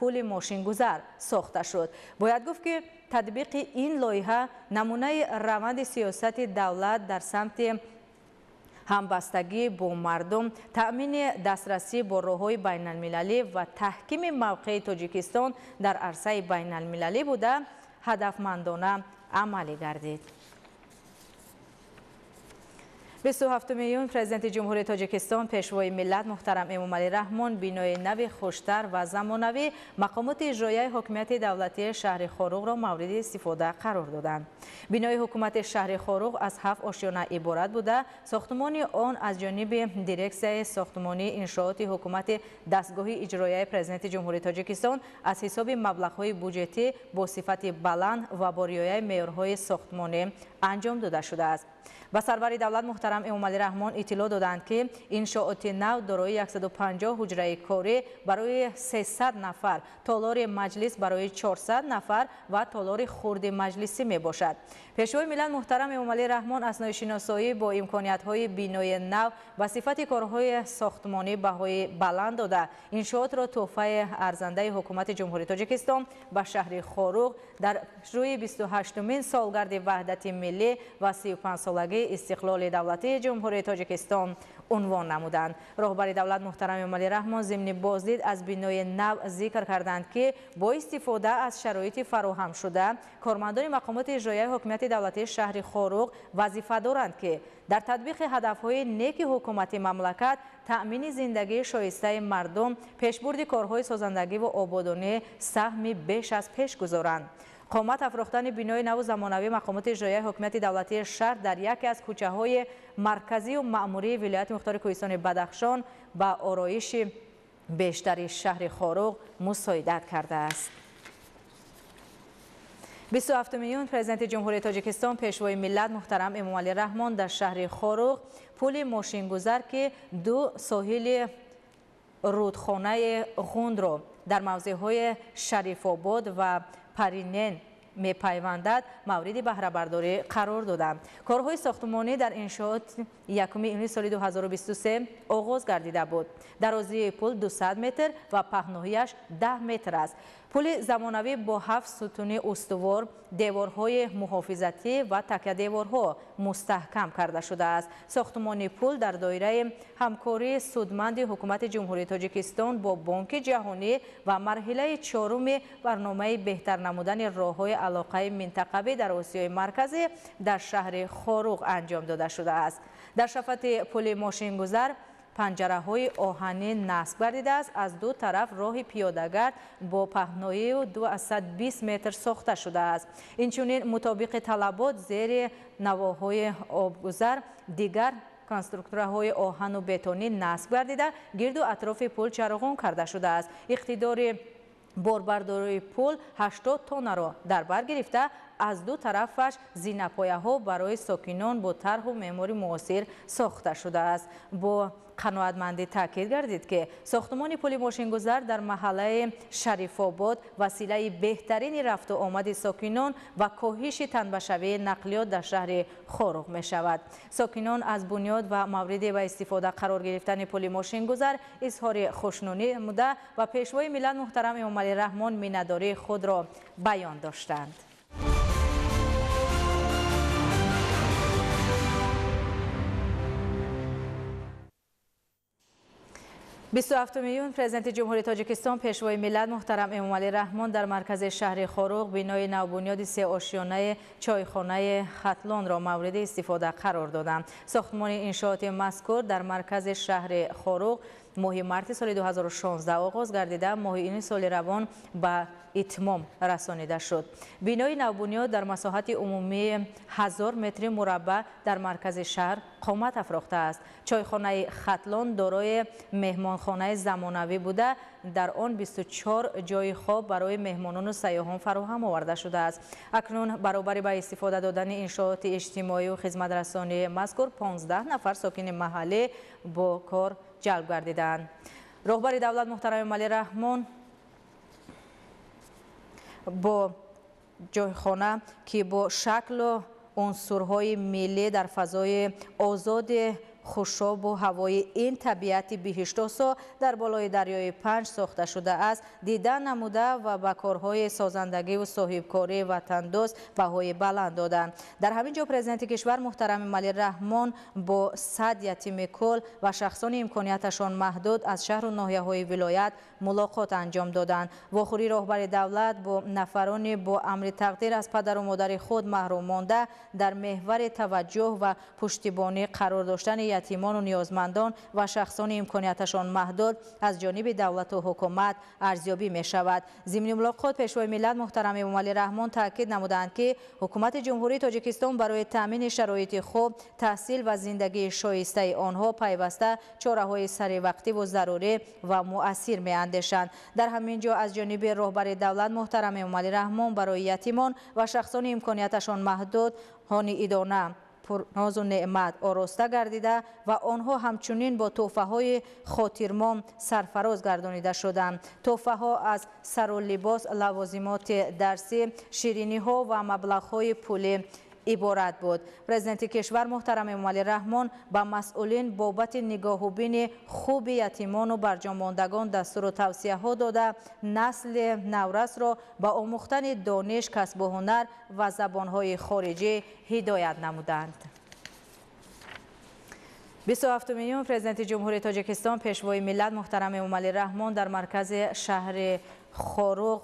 [SPEAKER 1] پل ماشینگذر ساخته شد. باید گفت که تطبیق این لایحه نمونه روند سیاست دولت در سمت همبستگی با مردم، تأمین دسترسی با راه‌های بین المللی و تحکیم موقع تاجیکستان در عرصه بین المللی بوده هدفمندانه عملی گردید. 27 میلیون پرزیدنت جمهوری تاجیکستان پیشوای ملت محترم امامعلی رحمان بینای نو خوشتر و زمانوی مقامات اجرایی حکومت دولتی شهر خاروق را مورد استفاده قرار دادند. بینای حکومت شهر خاروق از 7 آشیانه عبارت بوده. ساختمان آن از جانب دیرکسیون ساختمانی انشاءات حکومت دستگاه اجرایی پرزیدنت جمهوری تاجیکستان از حساب مبلغ‌های بودجتی با صفت بلند و با رعایت معیارهای ساختمانی انجام داده شده است. و سرور دولت محترم امامعلی رحمان اطلاع دادند که انشاءات نو دارای 150 حجره کاری برای 300 نفر، تالار مجلس برای 400 نفر و تالار خرد مجلسی می باشد. پیشوای ملت محترم امامعلی رحمان اثنای شناسایی با امکانیت‌های بینای نو و صفت کارهای ساختمانی بهای بلند داده انشاءات را تحفه ارزنده حکومت جمهوری تاجیکستان به شهر خاروق در روی 28مین سالگرد وحدت ملی و 35 سالگی استقلال دولتی جمهوری تاجیکستان عنوان نمودند. راهبر دولت محترم امامعلی رحمان ضمن بازدید از بینای نو ذکر کردند که با استفاده از شرایط فراهم شده کارمندان مقامات اجرایی حکومت دولتی شهر خاروق وظیفه دارند که در تطبیق هدفهای نیک حکومت مملکت تأمین زندگی شایسته مردم، پیشبرد کارهای سازندگی و آبادانی سهمی بیش از پیش گذارند. قامت افراختن بینای نو زمانوی مقامات اجرایی حکومت دولتی شهر در یکی از کوچه‌های مرکزی و معموری ولایت مختار کوهستان بدخشان به آرایش بیشتر شهر خاروق مساعدت کرده است. 27 میلیون پرزیدنت جمهوری تاجیکستان پیشوای ملت محترم امامعلی رحمان در شهر خاروق پل ماشینگذر که دو ساحل رودخانه غوند را در موضع‌های شریف آباد و پرینن می پیوندد مورد بهره برداری قرار دادند. کارهای ساختمانی در انشاءات 1 ایونی سال 2023 آغاز گردیده بود. درازی پل 200 متر و پهنایی‌اش 10 متر است. پل زمانوی با 7 ستون استوار، دیوارهای محافظتی و تکه دیوارها مستحکم کرده شده است. ساختمان پل در دایره همکاری سودمند حکومت جمهوری تاجیکستان با بانک جهانی و مرحله 4 برنامه بهتر نمودن راه‌های علاقه منطقوی در آسیای مرکزی در شهر خاروق انجام داده شده است. در شفت پل ماشینگذر پنجره‌های آهنی نصب گردیده است. از دو طرف راه پیاده‌گرد با پهنایی و 220 متر ساخته شده است. اینچنین مطابق طلبات زیر نواهای آبگذر دیگر کنسترکتورهای آهن و بتونی نصب گردیده گرد و اطراف پل چراغان کرده شده است. اقتدار باربرداری پل 80 تن را در بر گرفته از دو طرفش زینه‌پایه‌ها برای ساکنان با طرح و معماری معاصر ساخته شده است. با قناعتمندی تاکید گردید که ساختمان پل ماشینگذر در محله شریف آباد وسیله بهترین رفت و آمد ساکنان و کاهش تنبشوی نقلیات در شهر خاروق می شود. ساکنان از بنیاد و مورد و استفاده قرار گرفتن پل ماشینگذر اظهار خوشنودی نموده و پیشوای ملت محترم امامعلی رحمان منتداری خود را بیان داشتند. 27 میلیون پرزیدنت جمهوری تاجیکستان پیشوای ملت محترم امامعلی رحمان در مرکز شهر خاروق بینای نوبنیاد 3 آشیانه چایخانه ختلان را مورد استفاده قرار دادند. ساختمان انشاءات مذکور در مرکز شهر خاروق ماه مارس سال 2016 آغاز گردیده ماه این سال روان به اتمام رسانیده شد. بینای نوبنیاد در مساحت عمومی 1000 متر مربع در مرکز شهر قامت افراخته است. چایخانه ختلان دارای مهمانخانه زمانوی بوده، در آن 24 جای خواب برای مهمانان و سیاحان فراهم آورده شده است. اکنون برابر به استفاده دادن انشاءات اجتماعی و خدمت رسانی مذکور 15 نفر ساکن محله با کار جلب گردیدند. رهبر دولت محترم امامعلی رحمان با جایخانه که با شکل و عنصرهای ملی در فضای آزاد خوشاب و هوای این طبیعت بهشت‌آسا در بالای دریای پنج ساخته شده است دیدن نموده و به کارهای سازندگی و صاحبکاری وطندوست بهای بلند دادند. در همین جا پرزیدنت کشور محترم امامعلی رحمان با 100 یتیم کل و شخصان امکانیتشان محدود از شهر و ناحیه‌های ولایت ملاقات انجام دادند. واخوری رهبر دولت با نفران با امر تقدیر از پدر و مادر خود محروم مانده در محور توجه و پشتیبانی قرار داشتن یتیمان و نیازمندان و شخصان امکانیتشان محدود از جانب دولت و حکومت ارزیابی می شود. ضمن ملاقات پیشوای ملت محترم امامعلی رحمان تاکید نمودند که حکومت جمهوری تاجیکستان برای تامین شرایط خوب، تحصیل و زندگی شایسته آنها پیوسته چاره‌های سری وقتی و ضروری و مؤثر می اندیشند. در همین جا از جانب رهبر دولت محترم امامعلی رحمان برای یتیمان و شخصان امکانیتشان محدود هانی ادانه ناز و نعمت آراسته گردیده و آنها همچنین با تحفه های خاطرمان سرفراز گردانیده شدند. تحفه ها از سر و لباس، لوازمات درسی، شیرینی ها و مبلغ های پولی عبارت بود. پرزیدنت کشور محترم امامعلی رحمان به مسئولین بابت نگاه و بین خوب یتیمان و برجاماندگان دستور و توصیه ها داده نسل نورس را به آموختن دانش، کسب و هنر و زبان های خارجی هدایت نمودند. 27 میلیون پرزیدنت جمهوری تاجیکستان پیشوای ملت محترم امامعلی رحمان در مرکز شهر خاروق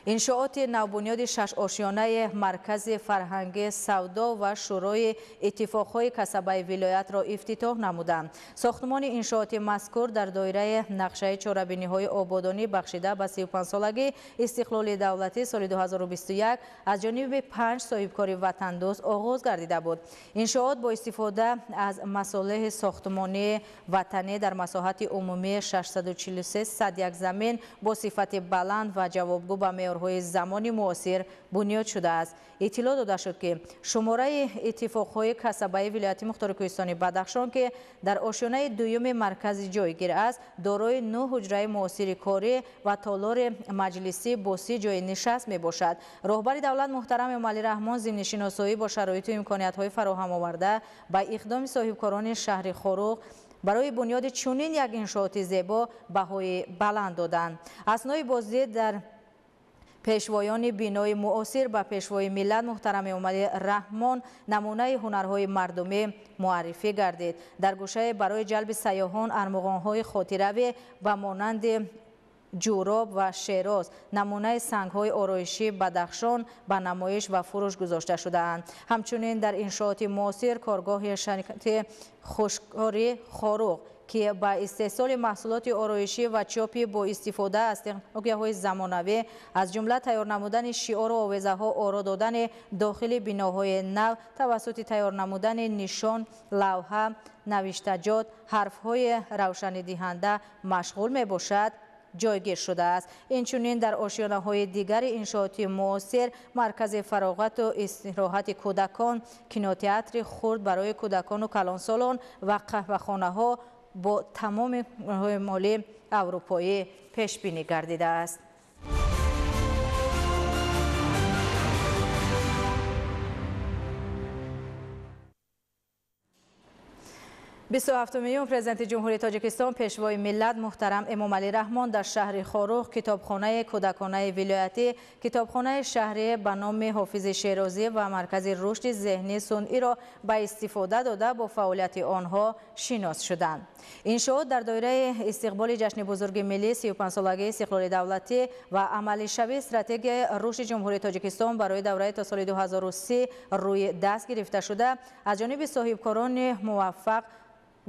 [SPEAKER 1] انشاءات نوبنیاد 6 آشیانه مرکز فرهنگی سودا و شورای اتفاقهای کسبه ولایت را افتتاح نمودند. ساختمان انشاءات مذکور در دایره نقشه چهاربینی‌های آبادانی بخشیده به 35 سالگی استقلال دولتی سال 2021 از جانب 5 صاحبکار وطندوست آغاز گردیده بود. انشاءات با استفاده از مصالح ساختمانی وطنی در مساحت عمومی 643 صد زمین با صفت بلند و جوابگو به های زمانی معاصر بنیاد شده است. اطلاع داده شد که شماره اتفاقهای کسبه ولایت مختار کوهستان بدخشان که در آشیانه دوم مرکز جایگیر است دارای 9 حجره معاصر کاری و تالار مجلسی با 30 جای نشست می باشد. رهبر دولت محترم امامعلی رحمان ضمن شناسایی با شرایط و امکانیت‌های فراهم آورده به اقدام صاحبکاران شهر خاروق برای بنیاد چنین یک انشاءات زیبا بهای بلند دادند. اثنای بازدید در پیشوایان بینای معاصر به پیشوای ملت محترم امامعلی رحمان نمونه هنرهای مردمی معرفی گردید. در گوشه برای جلب سیاحان ارمغانهای خاطروی به مانند جوراب و شیراز نمونه سنگ‌های آرایشی بدخشان به نمایش و فروش گذاشته شده‌اند. همچنین در انشاءات معاصر کارگاه شرکت خشککاری خاروق که با استحصال محصولات آرایشی و چاپی با استفاده از تکنولوژی‌های زمانوی از جمله تیار نمودن شعار و آویزه‌ها آرا دادن داخل بناهای نو توسط تیار نمودن نشان، لوحه، نوشتجات، حرف‌های روشن دهنده مشغول می‌باشد جایگیر شده است. اینچنین در آشیانه‌های دیگر انشاءات معاصر مرکز فراغت و استراحت کودکان، کینوتئاتر خرد برای کودکان و کلانسالان و قهوه‌خانه‌ها با تمام مالی اروپایی پیش بینی گردیده است. 27 پرزیدنت جمهوری تاجیکستان پیشوای ملت محترم امامعلی رحمان در شهر خاروخ کتابخانه کودکانه ولایتی، کتابخانه شهری به نام حافظ شیرازی و مرکز رشد ذهنی صنعی را به استفاده داده با فعالیت آنها شناس شدند. این شد در دایره استقبال جشن بزرگ ملی 35 سالگی استقلال دولتی و عملی شوی استراتژی رشد جمهوری تاجیکستان برای دوره تا سال 2030 روی دست گرفته شده از جانب صاحبکاران موفق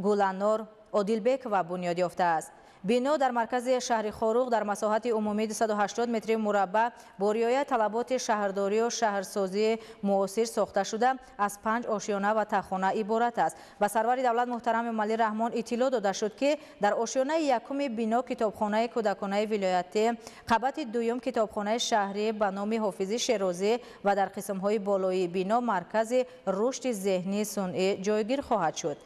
[SPEAKER 1] گلانور، عادلبک و بنیاد یافته است. بنا در مرکز شهر خاروخ در مساحت عمومی 280 متر مربع با رعایت طلبات شهرداری و شهرسازی معاصر ساخته شده از 5 آشیانه و تخانه عبارت است. و سرور دولت محترم امامعلی رحمان اطلاع داده شد که در آشیانه یکم بنا کتابخانه کودکانه ولایتی، قبط دوم کتابخانه شهری به نام حافظ شیرازی و در قسم‌های بالایی بنا مرکز رشد ذهنی صنعی جایگیر خواهد شد.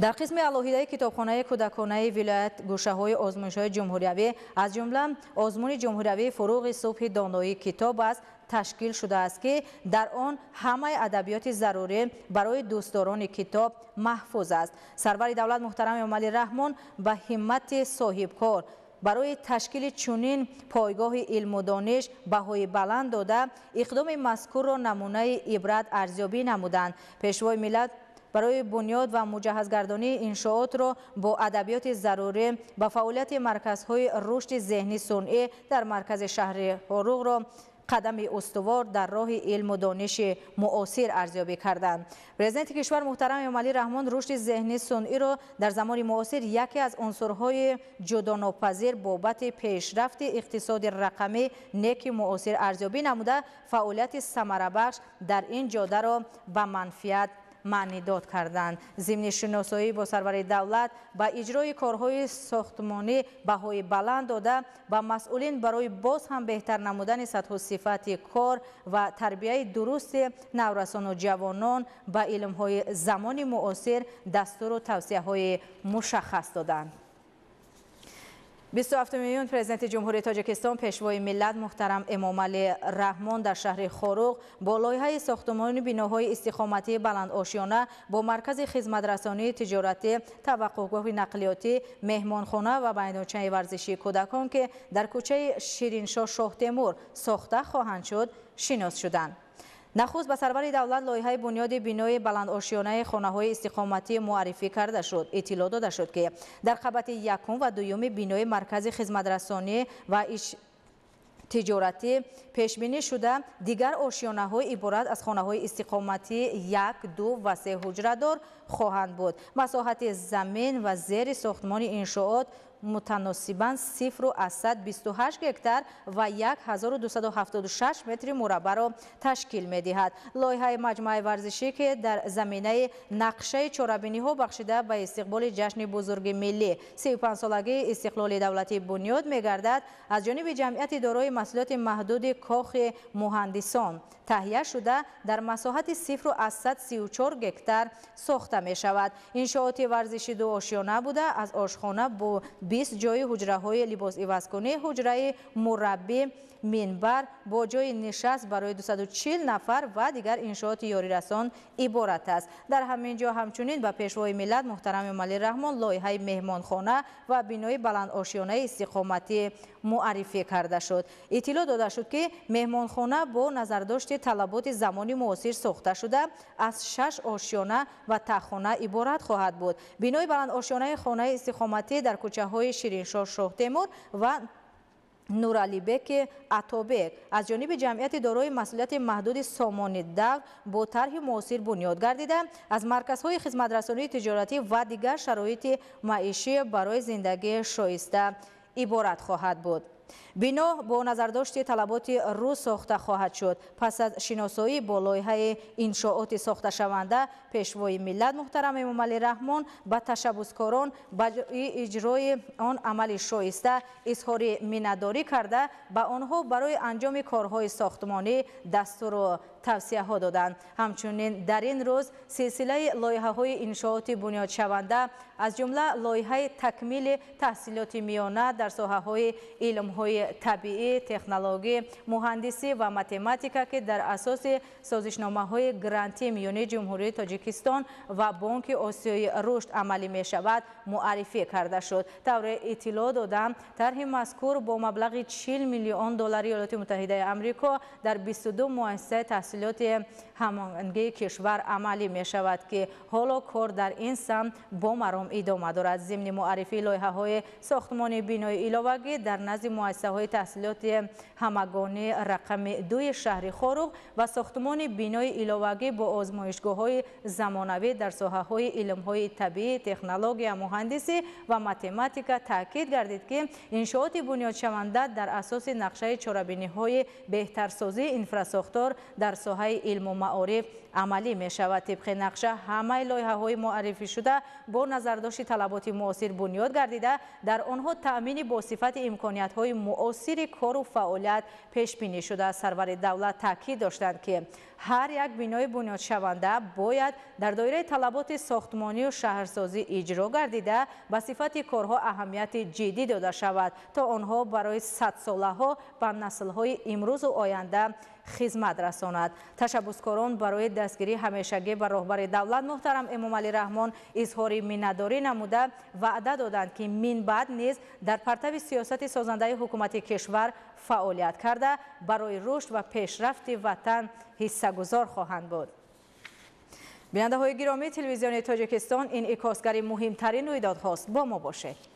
[SPEAKER 1] در قسم علاهیده کتابخانه کودکانه ولایت گوشه‌های آزمایش‌های جمهوریوی از جمله آزمون جمهوریوی فروغ صبح دانایی کتاب است تشکیل شده است که در آن همه ادبیات ضروری برای دوستداران کتاب محفوظ است. سرور دولت محترم امامعلی رحمان به همت صاحبکار برای تشکیل چنین پایگاه علم و دانش بهای بلند داده اقدام مذکور را نمونه عبرت ارزیابی نمودند. پیشوای ملت برای بنیاد و مجهزگردانی انشاءات را با ادبیات ضروری با فعالیت مرکزهای رشد ذهنی صنعی در مرکز شهر خاروخ را قدم استوار در راه علم و دانش معاصر ارزیابی کردند. پرزیدنت کشور محترم امامعلی رحمان رشد ذهنی صنعی را در زمان معاصر یکی از عنصرهای جداناپذیر بابت پیشرفت اقتصاد رقمی نیک معاصر ارزیابی نموده فعالیت ثمره بخش در این جاده را به منفعت معنی داد کردند. ضمن شناسایی با سرور دولت با اجرای کارهای ساختمانی بهای بلند داده با مسئولین برای باز هم بهتر نمودن سطح و صفت کار و تربیت درست نورسان و جوانان با علمهای زمان معاصر دستور و توصیه‌های مشخص دادند. 27 پرزیدنت جمهوری تاجیکستان پیشوای ملت محترم امامعلی رحمان در شهر خاروخ با لایحه ساختمان بناهای استقامتی بلند آشیانه با مرکز خدمترسانی تجارتی، توقفگاه نقلیاتی، مهمانخانه و میدانچه ورزشی کودکان که در کوچه شیرینشاه شاه تیمور ساخته خواهند شد شناس شدند. نخست به سرور دولت لایحه بنیاد بینای بلند آشیانه خانه‌های استقامتی معرفی کرده شد. اطلاع داده شد که در قبط یکم و دوم بینای مرکز خدمترسانی و تجارتی پیش بینی شده دیگر آشیانه‌های عبارت از خانه‌های استقامتی 1، 2 و 3 حجره دار خواهند بود. مساحت زمین و زیر ساختمان انشاءات متناسباً 0.128 هکتار و 1276 متر مربع را تشکیل می‌دهد. لایحه مجمع ورزشی که در زمینه نقشه چهاربینی‌ها بخشیده به استقبال جشن بزرگ ملی 35 سالگی استقلال دولتی بنیاد می‌گردد از جانب جمعیت دارای مسئولیت محدود کاخ مهندسان تهیه شده در مساحت 0.134 هکتار ساخته می‌شود. انشاءات ورزشی 2 آشیانه بوده از آشخانه با 20 جای حجره‌های لباس عوض‌کنی، حجره مربی، منبر با جای نشست برای 240 نفر و دیگر انشاءات یاری رسان عبارت است. در همین جا همچنین به پیشوای ملت محترم امامعلی رحمان لایحه مهمانخانه و بنای بلند آشیانه استقامتی معرفی کرده شد. اطلاع داده شد که مهمانخانه با نظرداشت طلبات زمانی معاصر ساخته شده از 6 آشیانه و تخانه عبارت خواهد بود. بنای بلند آشیانه خانه استقامتی در کوچه‌های شیرینشاه شاه تیمور و نورعلیبک عطابک از جانب جمعیت دارای مسئولیت محدود سامان دور با طرح معاصر بنیاد گردیده از مرکزهای خدمترسانی تجارتی و دیگر شرایط معیشی برای زندگی شایسته عبارت خواهد بود. بنا با نظرداشت طلبات روز ساخته خواهد شد. پس از شناسایی با لایحه انشاءات ساخته شونده پیشوای ملت محترم امامعلی رحمان به تشبثکاران برای اجرای آن عمل شایسته اظهار منتداری کرده به آنها برای انجام کارهای ساختمانی دستور و توصیه ها دادند. همچنین در این روز سلسله لایحه های انشاءات بنیادشونده از جمله لایحه تکمیل تحصیلات میانه در ساحه های علم های طبیعی، تکنولوژی، مهندسی و متماتیکا که در اساس سازشنامه های گرانتی میان جمهوری تاجیکستان و بانک آسیای رشد عملی می شود معرفی کرده شد. طور اطلاع دادم طرح مذکور با مبلغ 40 میلیون دلار ایالات متحده آمریکا در 22 مؤسسه تحصیلات هماهنگ کشور عملی می شود که حالا کار در این سمت با مرام ادامه دارد. ضمن معرفی لایحه های ساختمان بینای ایلاوگی در نزد مؤسسه های تحصیلات همگانی رقم 2 شهر خاروق و ساختمان بینای ایلاوگی با آزمایشگاه های زمانوی در ساحه های علم های طبیعی، تکنولوژی، مهندسی و متماتیکا تاکید گردید که انشاءات بنیادشونده در اساس نقشه چاره‌بینی های بهترسازی انفراساختار در ساحه علم و معارف عملی می شود. طبق نقشه همه لایحه های معرفی شده با نظرداشت طلبات معاصر بنیاد گردیده در آنها تأمین با صفت امکانیت های معاصر کار و فعالیت پیش بینی شده. سرور دولت تاکید داشتند که هر یک بینای بنیاد شونده باید در دایره طلبات ساختمانی و شهرسازی اجرا گردیده به صفت کارها اهمیت جدی داده شود تا آنها برای 100 ساله ها به نسل های امروز و آینده خدمت رساند. تشبسکاران برای دستگیری همیشگی بر رهبر دولت محترم امامعلی رحمان اظهار منتداری نموده وعده دادند که من بعد نیز در پرتو سیاست سازنده حکومت کشور فعالیت کرده برای رشد و پیشرفت وطن حصه‌گذار خواهند بود. بیننده های گرامی، تلویزیون تاجیکستان این اکاسگری مهمترین رویدادهاست. با ما باشید.